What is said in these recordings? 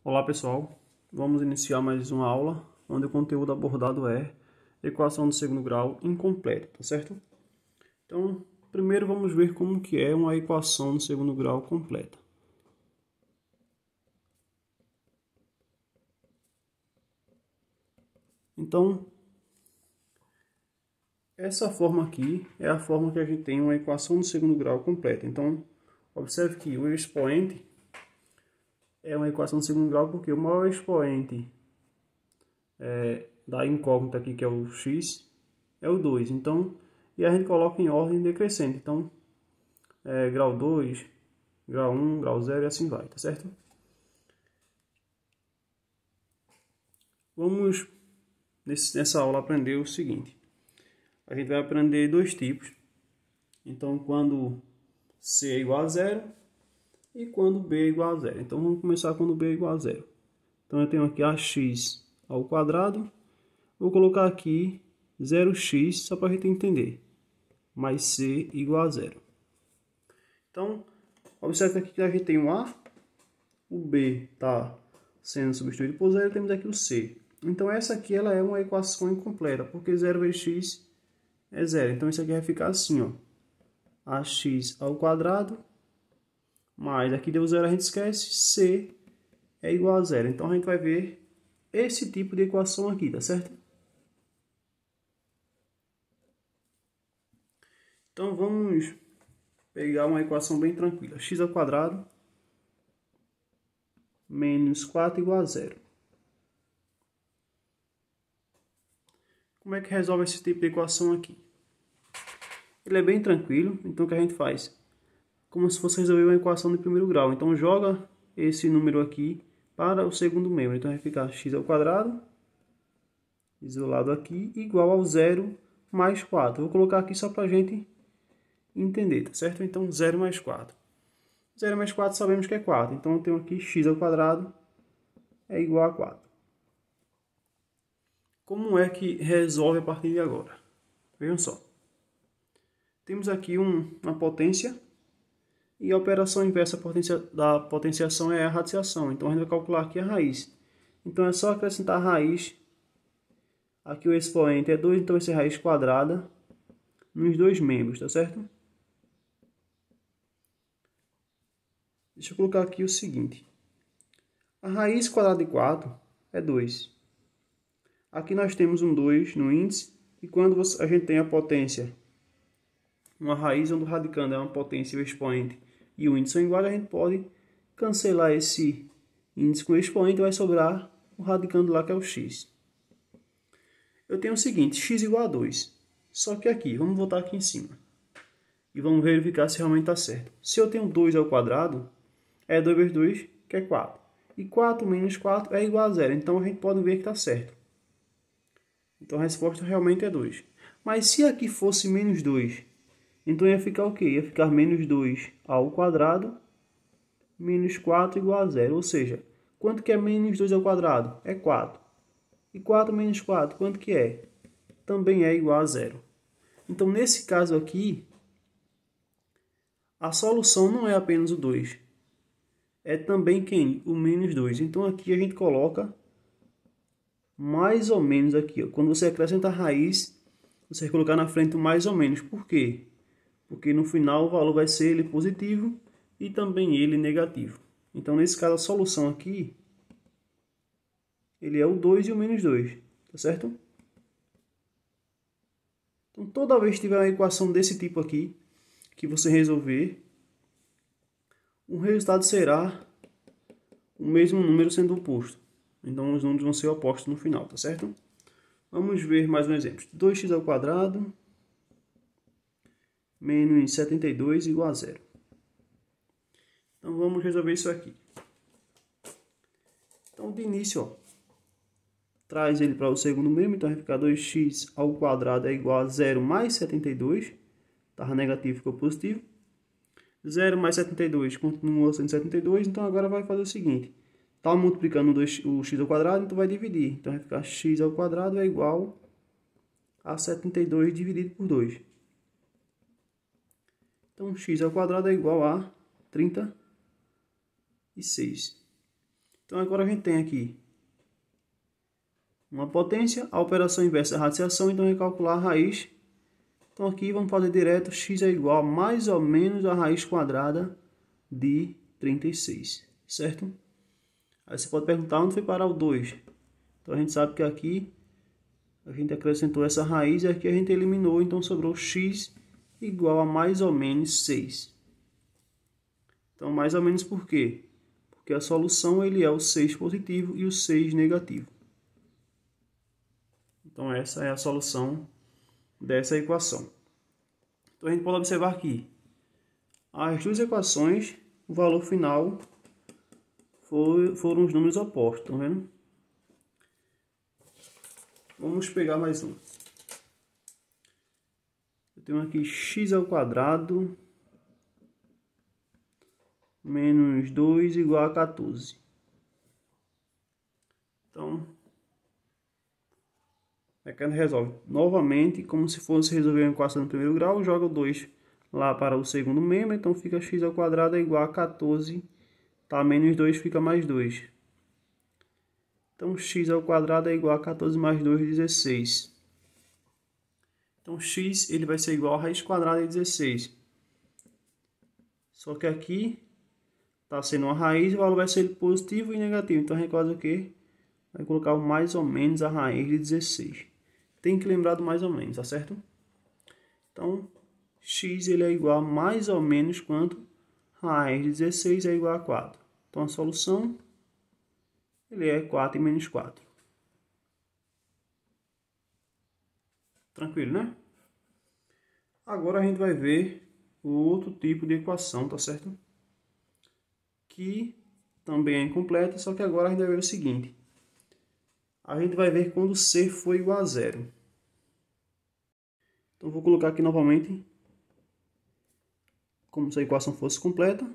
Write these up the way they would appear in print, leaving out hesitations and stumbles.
Olá pessoal, vamos iniciar mais uma aula onde o conteúdo abordado é equação do segundo grau incompleta, tá certo? Então, primeiro vamos ver como que é uma equação do segundo grau completa. Então, essa forma aqui é a forma que a gente tem uma equação do segundo grau completa. Então, observe que o expoente é uma equação do segundo grau porque o maior expoente da incógnita aqui, que é o x, é o 2. Então, e a gente coloca em ordem decrescente. Então, grau 2, grau 1, grau 0 e assim vai, tá certo? Vamos, nessa aula, aprender o seguinte. A gente vai aprender dois tipos. Então, quando C é igual a 0 e quando B é igual a 0. Então, vamos começar quando B é igual a 0. Então, eu tenho aqui ax ao quadrado. Vou colocar aqui 0x, só para a gente entender. Mais C igual a 0. Então, observe aqui que a gente tem um A, o B está sendo substituído por 0 e temos aqui o C. Então, essa aqui ela é uma equação incompleta, porque 0 vezes x é 0. Então, isso aqui vai ficar assim, ó. Ax ao quadrado, mais aqui deu 0, a gente esquece, C é igual a 0. Então, a gente vai ver esse tipo de equação aqui, tá certo? Então, vamos pegar uma equação bem tranquila. X ao quadrado menos 4 igual a 0. Como é que resolve esse tipo de equação aqui? Ele é bem tranquilo, então o que a gente faz? Como se fosse resolver uma equação de primeiro grau. Então joga esse número aqui para o segundo membro. Então vai ficar x ao quadrado, isolado aqui, igual ao 0 mais 4. Vou colocar aqui só para a gente entender, tá certo? Então 0 mais 4. 0 mais 4 sabemos que é 4. Então eu tenho aqui x ao quadrado é igual a 4. Como é que resolve a partir de agora? Vejam só. Temos aqui uma potência e a operação inversa da potenciação é a radiciação. Então a gente vai calcular aqui a raiz. Então é só acrescentar a raiz. Aqui o expoente é 2, então vai ser raiz quadrada nos dois membros, tá certo? Deixa eu colocar aqui o seguinte. A raiz quadrada de 4 é 2. Aqui nós temos um 2 no índice. E quando a gente tem a potência, uma raiz onde o radicando é uma potência e o expoente e o índice são iguais, a gente pode cancelar esse índice com o expoente e vai sobrar o radicando lá que é o x. Eu tenho o seguinte, x igual a 2. Só que aqui, vamos voltar aqui em cima. E vamos verificar se realmente está certo. Se eu tenho 2 ao quadrado, é 2 vezes 2, que é 4. E 4 menos 4 é igual a 0. Então a gente pode ver que está certo. Então a resposta realmente é 2. Mas se aqui fosse menos 2, então ia ficar o quê? Ia ficar menos 2 ao quadrado menos 4 igual a 0. Ou seja, quanto que é menos 2 ao quadrado? É 4. E 4 menos 4, quanto que é? Também é igual a 0. Então, nesse caso aqui, a solução não é apenas o 2. É também quem? O menos 2. Então, aqui a gente coloca mais ou menos aqui. Ó. Quando você acrescenta a raiz, você vai colocar na frente o mais ou menos. Por quê? Porque no final o valor vai ser ele positivo e também ele negativo. Então, nesse caso, a solução aqui, ele é o 2 e o menos 2, tá certo? Então, toda vez que tiver uma equação desse tipo aqui, que você resolver, o resultado será o mesmo número sendo oposto. Então, os números vão ser opostos no final, tá certo? Vamos ver mais um exemplo. 2x ao quadrado menos 72 igual a 0. Então, vamos resolver isso aqui. Então, de início, ó, traz ele para o segundo membro. Então, vai ficar 2x ao quadrado é igual a 0 mais 72. Estava negativo, ficou positivo. 0 mais 72 continua sendo 72. Então, agora vai fazer o seguinte. Está multiplicando o x ao quadrado, então vai dividir. Então, vai ficar x ao quadrado é igual a 72 dividido por 2. Então, x ao quadrado é igual a 36. Então agora a gente tem aqui uma potência, a operação inversa da radiciação, então recalcular a raiz. Então aqui vamos fazer direto, x é igual a mais ou menos a raiz quadrada de 36, certo? Aí você pode perguntar onde foi parar o 2. Então a gente sabe que aqui a gente acrescentou essa raiz e aqui a gente eliminou, então sobrou x igual a mais ou menos 6. Então mais ou menos por quê? Porque a solução ele é o 6 positivo e o 6 negativo. Então essa é a solução dessa equação. Então a gente pode observar aqui, as duas equações, o valor final foram os números opostos, estão vendo? Vamos pegar mais um. Eu tenho aqui x ao quadrado menos 2 igual a 14. Então, é que a gente resolve novamente, como se fosse resolver uma equação no primeiro grau, joga o 2 lá para o segundo membro, então fica x ao quadrado é igual a 14, tá? Menos 2 fica mais 2. Então, x ao quadrado é igual a 14 mais 2, 16. Então, x ele vai ser igual a raiz quadrada de 16. Só que aqui está sendo uma raiz, o valor vai ser positivo e negativo. Então, a gente faz o quê? Vai colocar mais ou menos a raiz de 16. Tem que lembrar do mais ou menos, tá certo? Então, x ele é igual a mais ou menos quanto? Raiz de 16 é igual a 4. Então, a solução ele é 4 e menos 4. Tranquilo, né? Agora a gente vai ver o outro tipo de equação, tá certo? Que também é incompleta, só que agora a gente vai ver o seguinte. A gente vai ver quando C for igual a zero. Então vou colocar aqui novamente, como se a equação fosse completa.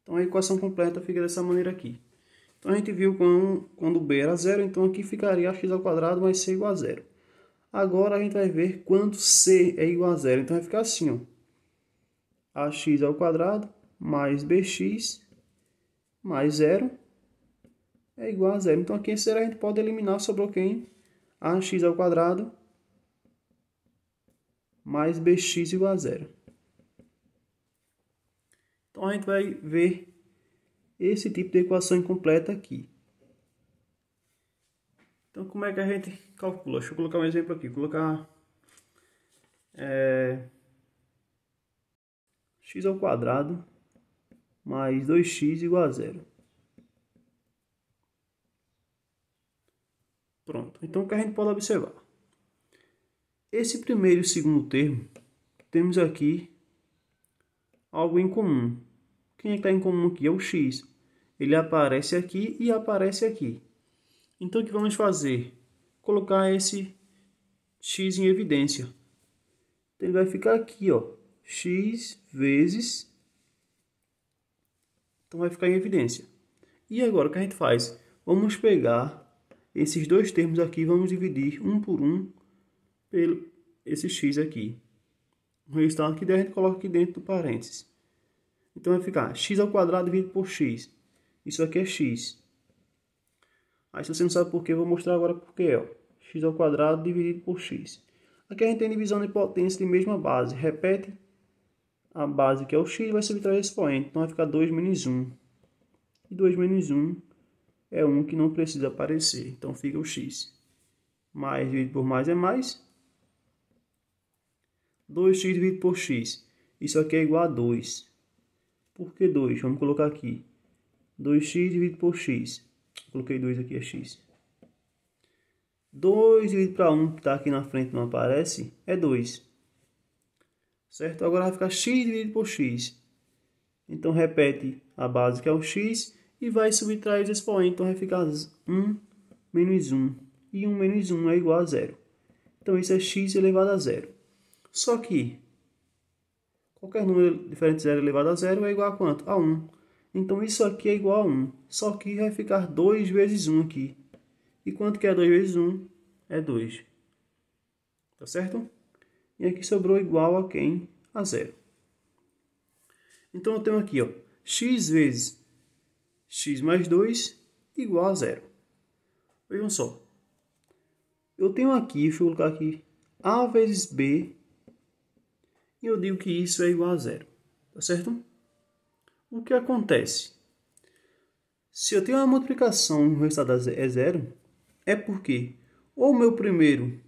Então a equação completa fica dessa maneira aqui. Então a gente viu quando B era zero, então aqui ficaria x ao quadrado mais C igual a zero. Agora a gente vai ver quando C é igual a zero. Então vai ficar assim, ó. Ax ao quadrado mais bx mais zero é igual a zero. Então aqui em zero a gente pode eliminar, sobrou quem? Ax ao quadrado mais bx igual a zero. Então a gente vai ver esse tipo de equação incompleta aqui. Então como é que a gente calcula? Deixa eu colocar um exemplo aqui. Vou colocar x ao quadrado mais 2x igual a zero. Pronto. Então o que a gente pode observar? Esse primeiro e segundo termo, temos aqui algo em comum. Quem é que está em comum aqui? É o x. Ele aparece aqui e aparece aqui. Então o que vamos fazer? Colocar esse x em evidência. Então ele vai ficar aqui, ó, x vezes. Então vai ficar em evidência. E agora o que a gente faz? Vamos pegar esses dois termos aqui, vamos dividir um por um pelo esse x aqui. O resultado que der a gente coloca aqui dentro do parênteses. Então vai ficar x ao quadrado dividido por x. Isso aqui é x. Aí se você não sabe por que, eu vou mostrar agora por que é. X ao quadrado dividido por x. Aqui a gente tem divisão de potência de mesma base. Repete a base que é o x, vai subtrair esse expoente. Então vai ficar 2 menos 1. E 2 menos 1 é 1 que não precisa aparecer. Então fica o x. Mais dividido por mais é mais. 2x dividido por x. Isso aqui é igual a 2. Por que 2? Vamos colocar aqui. 2x dividido por x. Coloquei 2 aqui, é x. 2 dividido para 1, que está aqui na frente não aparece, é 2. Certo? Agora vai ficar x dividido por x. Então repete a base que é o x e vai subtrair os expoentes. Então vai ficar 1 menos 1. E 1 menos 1 é igual a 0. Então isso é x elevado a 0. Só que qualquer número diferente de 0 elevado a 0 é igual a quanto? A 1. Então isso aqui é igual a 1. Só que vai ficar 2 vezes 1 aqui. E quanto que é 2 vezes 1? É 2. Tá certo? E aqui sobrou igual a quem? A 0. Então eu tenho aqui, ó, x vezes x mais 2 igual a zero. Vejam só. Eu tenho aqui, deixa eu colocar aqui, a vezes b, e eu digo que isso é igual a zero. Tá certo? O que acontece? Se eu tenho uma multiplicação e o resultado é zero, é porque ou o meu primeiro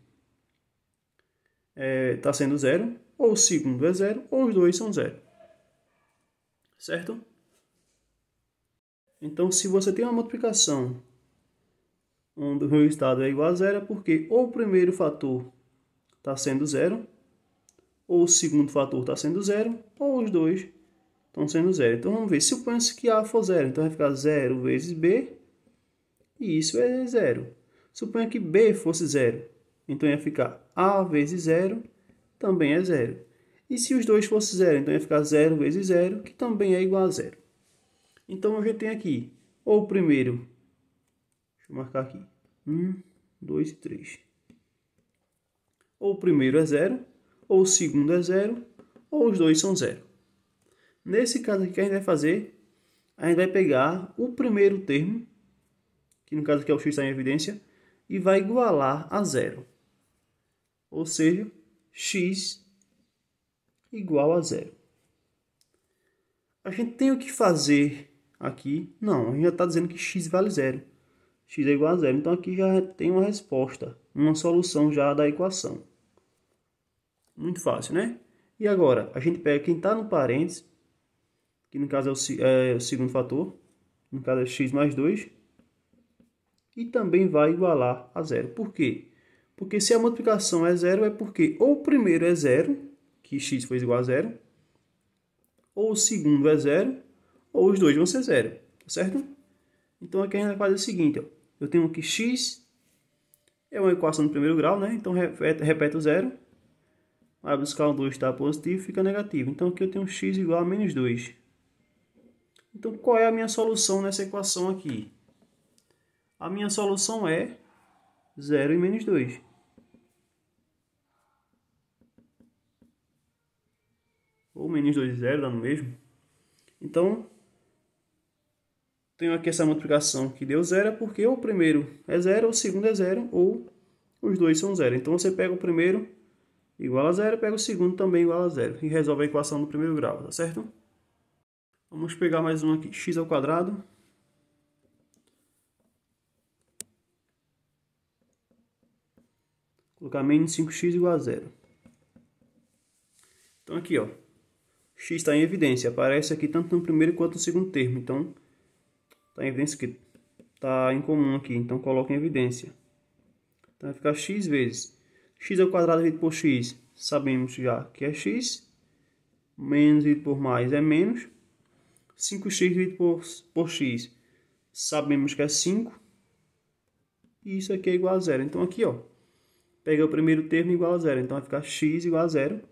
está sendo zero, ou o segundo é zero, ou os dois são zero. Certo? Então, se você tem uma multiplicação onde o resultado é igual a zero, é porque ou o primeiro fator está sendo zero, ou o segundo fator está sendo zero, ou os dois estão sendo zero. Então, vamos ver. Suponha-se que A for zero, então vai ficar 0 vezes B, e isso é zero. Suponha que B fosse zero, então ia ficar A vezes zero, também é zero. E se os dois fossem zero, então ia ficar 0 vezes zero, que também é igual a zero. Então, a gente tem aqui, ou o primeiro, deixa eu marcar aqui, 1, 2 e 3. Ou o primeiro é zero, ou o segundo é zero, ou os dois são zero. Nesse caso aqui, o que a gente vai fazer? A gente vai pegar o primeiro termo, que no caso aqui é o x está em evidência, e vai igualar a zero. Ou seja, x igual a zero. A gente tem o que fazer aqui? Não, a gente já está dizendo que x vale zero. X é igual a zero. Então aqui já tem uma resposta, uma solução já da equação. Muito fácil, né? E agora, a gente pega quem está no parênteses, que no caso é o segundo fator, no caso é x mais 2, e também vai igualar a zero. Por quê? Porque se a multiplicação é zero, é porque ou o primeiro é zero, que x foi igual a zero, ou o segundo é zero, ou os dois vão ser zero, certo? Então aqui a gente vai fazer o seguinte, ó. Eu tenho aqui x, é uma equação do primeiro grau, né? Então repete o zero, vai buscar o 2 está positivo, fica negativo. Então aqui eu tenho x igual a menos 2. Então qual é a minha solução nessa equação aqui? A minha solução é 0 e menos 2. Ou menos 2 e 0, dá no mesmo. Então, tenho aqui essa multiplicação que deu 0, é porque ou o primeiro é 0, ou o segundo é 0, ou os dois são 0. Então, você pega o primeiro igual a 0, pega o segundo também igual a 0. E resolve a equação do primeiro grau, tá certo? Vamos pegar mais uma aqui, x ao quadrado. Colocar menos 5x igual a 0. Então, aqui, ó. X está em evidência, aparece aqui tanto no primeiro quanto no segundo termo. Então, está em evidência que está em comum aqui, então coloca em evidência. Então vai ficar x vezes x ao quadrado dividido por x, sabemos já que é x, menos dividido por mais é menos, 5x dividido por x, sabemos que é 5, e isso aqui é igual a zero. Então aqui, ó, pega o primeiro termo igual a zero, então vai ficar x igual a zero.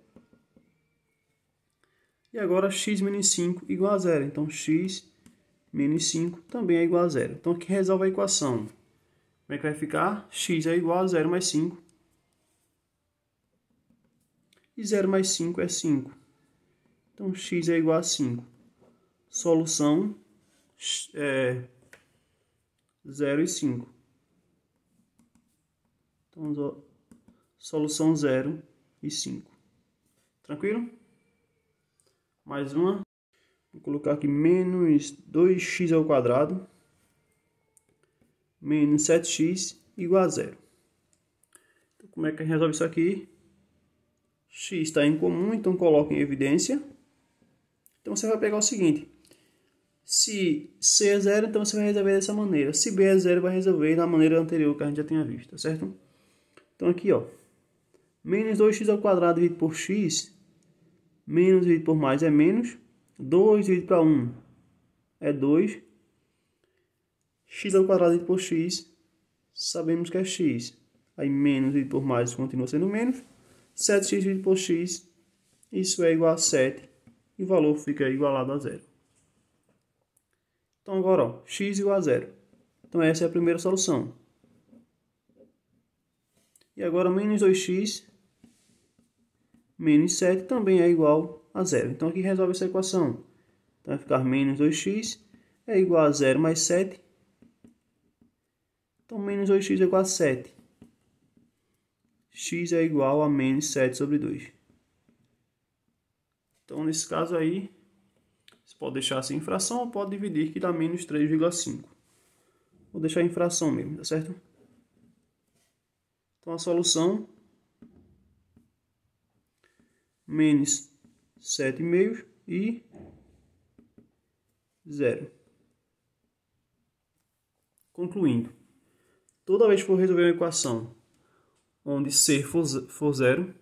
E agora x menos 5 igual a zero, então x menos 5 também é igual a zero. Então aqui resolve a equação. Como é que vai ficar? X é igual a 0 mais 5. E 0 mais 5 é 5. Então x é igual a 5. Solução 0 e 5. Então solução 0 e 5. Tranquilo? Mais uma. Vou colocar aqui menos 2x ao quadrado menos 7x igual a 0. Então, como é que a gente resolve isso aqui? X está em comum, então coloca em evidência. Então você vai pegar o seguinte. Se C é 0, então você vai resolver dessa maneira. Se B é 0, vai resolver da maneira anterior que a gente já tinha visto, tá certo? Então aqui, ó. Menos 2x ao quadrado dividido por x, menos dividido por mais é menos. 2 dividido para 1 é 2. X ao quadrado dividido por x, sabemos que é x. Aí menos dividido por mais continua sendo menos. 7x dividido por x, isso é igual a 7. E o valor fica igualado a 0. Então agora, ó, x igual a 0. Então essa é a primeira solução. E agora menos 2x menos 7 também é igual a 0. Então aqui resolve essa equação. Então vai ficar menos 2x é igual a 0 mais 7. Então menos 2x é igual a 7. X é igual a menos 7 sobre 2. Então nesse caso aí, você pode deixar assim em fração ou pode dividir que dá menos 3,5. Vou deixar em fração mesmo, tá certo? Então a solução, menos 7,5 e 0. Concluindo, toda vez que for resolver uma equação onde C for 0,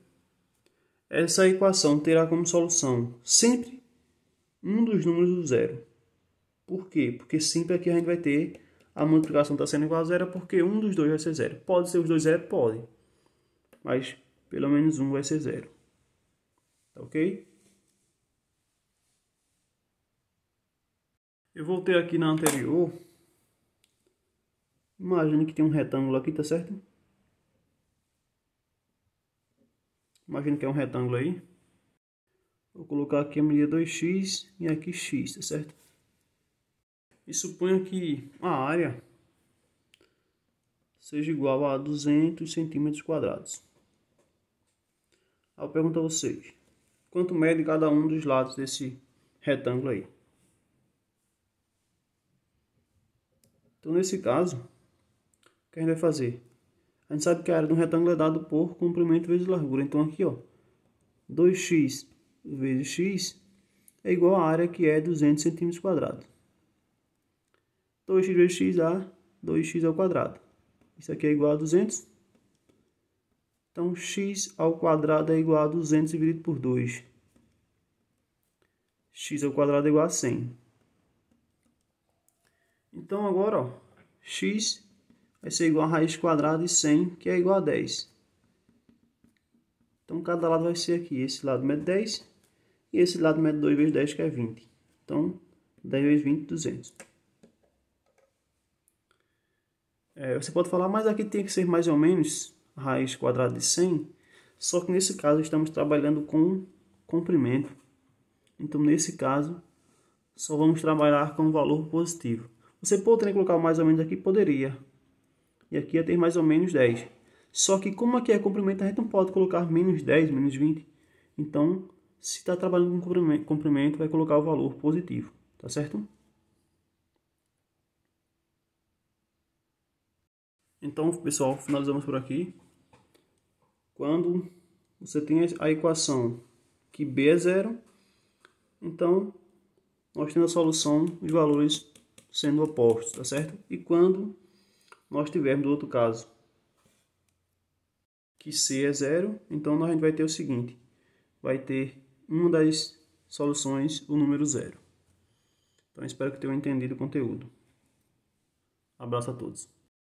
essa equação terá como solução sempre um dos números do zero. Por quê? Porque sempre aqui a gente vai ter a multiplicação está sendo igual a zero, porque um dos dois vai ser zero. Pode ser os dois zero? Pode. Mas pelo menos um vai ser zero. Tá ok? Eu voltei aqui na anterior. Imagine que tem um retângulo aqui, tá certo? Imagine que é um retângulo aí. Vou colocar aqui a medida 2x e aqui x, tá certo? E suponha que a área seja igual a 200 centímetros quadrados. Aí eu pergunto a vocês, quanto mede cada um dos lados desse retângulo aí? Então nesse caso, o que a gente vai fazer? A gente sabe que a área de um retângulo é dada por comprimento vezes largura. Então aqui, ó, 2x vezes x é igual à área que é 200 centímetros quadrados. 2x vezes x dá 2x ao quadrado. Isso aqui é igual a 200. Então x ao quadrado é igual a 200 dividido por 2. X ao quadrado é igual a 100. Então agora, ó, x vai ser igual a raiz quadrada de 100, que é igual a 10. Então cada lado vai ser aqui. Esse lado mede 10 e esse lado mede 2 vezes 10, que é 20. Então 10 vezes 20, 200. Você pode falar, mas aqui tem que ser mais ou menos a raiz quadrada de 100. Só que nesse caso estamos trabalhando com comprimento. Então nesse caso só vamos trabalhar com um valor positivo. Você poderia colocar mais ou menos aqui? Poderia. E aqui ia ter mais ou menos 10. Só que como aqui é comprimento, a gente não pode colocar menos 10, menos 20. Então, se está trabalhando com comprimento, vai colocar o valor positivo. Tá certo? Então, pessoal, finalizamos por aqui. Quando você tem a equação que B é zero, então nós temos a solução de valores sendo opostos, tá certo? E quando nós tivermos do outro caso que C é zero, então a gente vai ter o seguinte, vai ter uma das soluções o número zero. Então espero que tenham entendido o conteúdo. Abraço a todos.